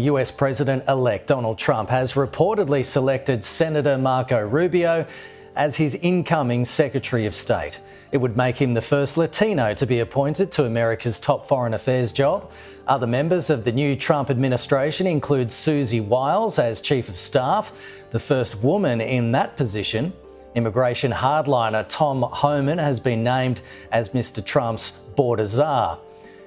US President-elect Donald Trump has reportedly selected Senator Marco Rubio as his incoming Secretary of State. It would make him the first Latino to be appointed to America's top foreign affairs job. Other members of the new Trump administration include Susie Wiles as Chief of Staff, the first woman in that position. Immigration hardliner Tom Homan has been named as Mr. Trump's border czar.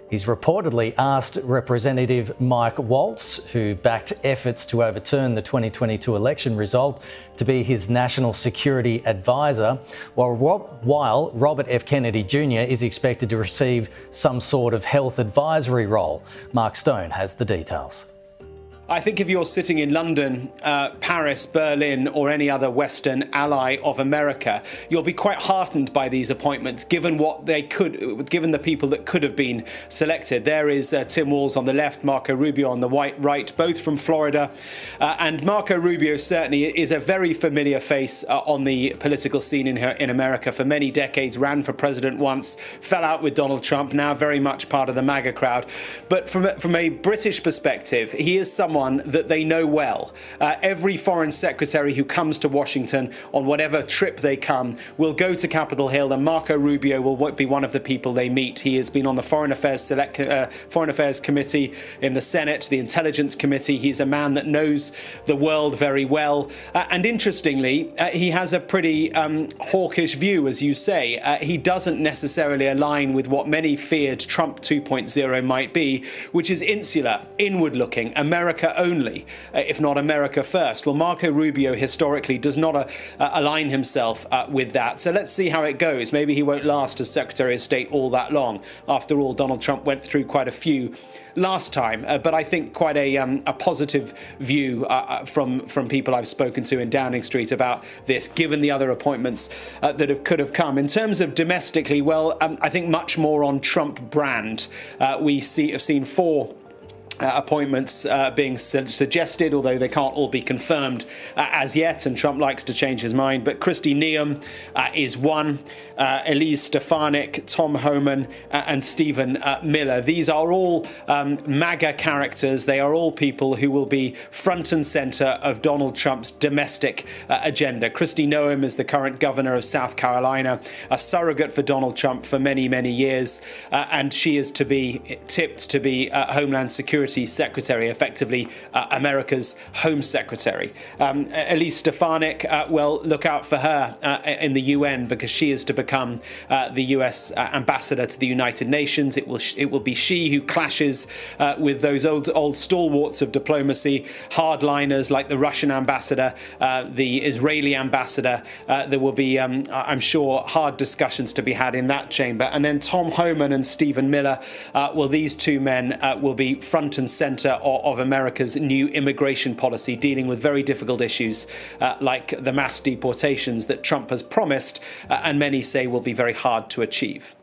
He's reportedly asked Representative Mike Waltz, who backed efforts to overturn the 2022 election result, to be his national security advisor, while Robert F. Kennedy Jr. is expected to receive some sort of health advisory role. Mark Stone has the details. I think if you're sitting in London, Paris, Berlin, or any other Western ally of America, you'll be quite heartened by these appointments, given the people that could have been selected. There is Tim Walz on the left, Marco Rubio on the right, both from Florida. And Marco Rubio certainly is a very familiar face on the political scene in America for many decades, ran for president once, fell out with Donald Trump, now very much part of the MAGA crowd. But from a British perspective, he is someone that they know well. Every foreign secretary who comes to Washington on whatever trip they come will go to Capitol Hill, and Marco Rubio will be one of the people they meet. He has been on the Foreign Affairs Committee in the Senate, the Intelligence Committee. He's a man that knows the world very well. And interestingly, he has a pretty hawkish view, as you say. He doesn't necessarily align with what many feared Trump 2.0 might be, which is insular, inward-looking, America only, if not America first. Well, Marco Rubio historically does not align himself with that. So let's see how it goes. Maybe he won't last as Secretary of State all that long. After all, Donald Trump went through quite a few last time, but I think quite a positive view from people I've spoken to in Downing Street about this, given the other appointments that could have come. In terms of domestically, well, I think much more on Trump brand. We have seen four appointments being suggested, although they can't all be confirmed as yet, and Trump likes to change his mind. But Kristi Noem is one, Elise Stefanik, Tom Homan, and Stephen Miller. These are all MAGA characters. They are all people who will be front and center of Donald Trump's domestic agenda. Kristi Noem is the current governor of South Carolina, a surrogate for Donald Trump for many, many years, and she is to be tipped to be Homeland Security Secretary, effectively America's Home Secretary. Elise Stefanik, well, look out for her in the UN, because she is to become the US ambassador to the United Nations. It will be she who clashes with those old stalwarts of diplomacy, hardliners like the Russian ambassador, the Israeli ambassador. There will be, I'm sure, hard discussions to be had in that chamber. And then Tom Homan and Stephen Miller, well, these two men will be front and center of America's new immigration policy, dealing with very difficult issues like the mass deportations that Trump has promised and many say will be very hard to achieve.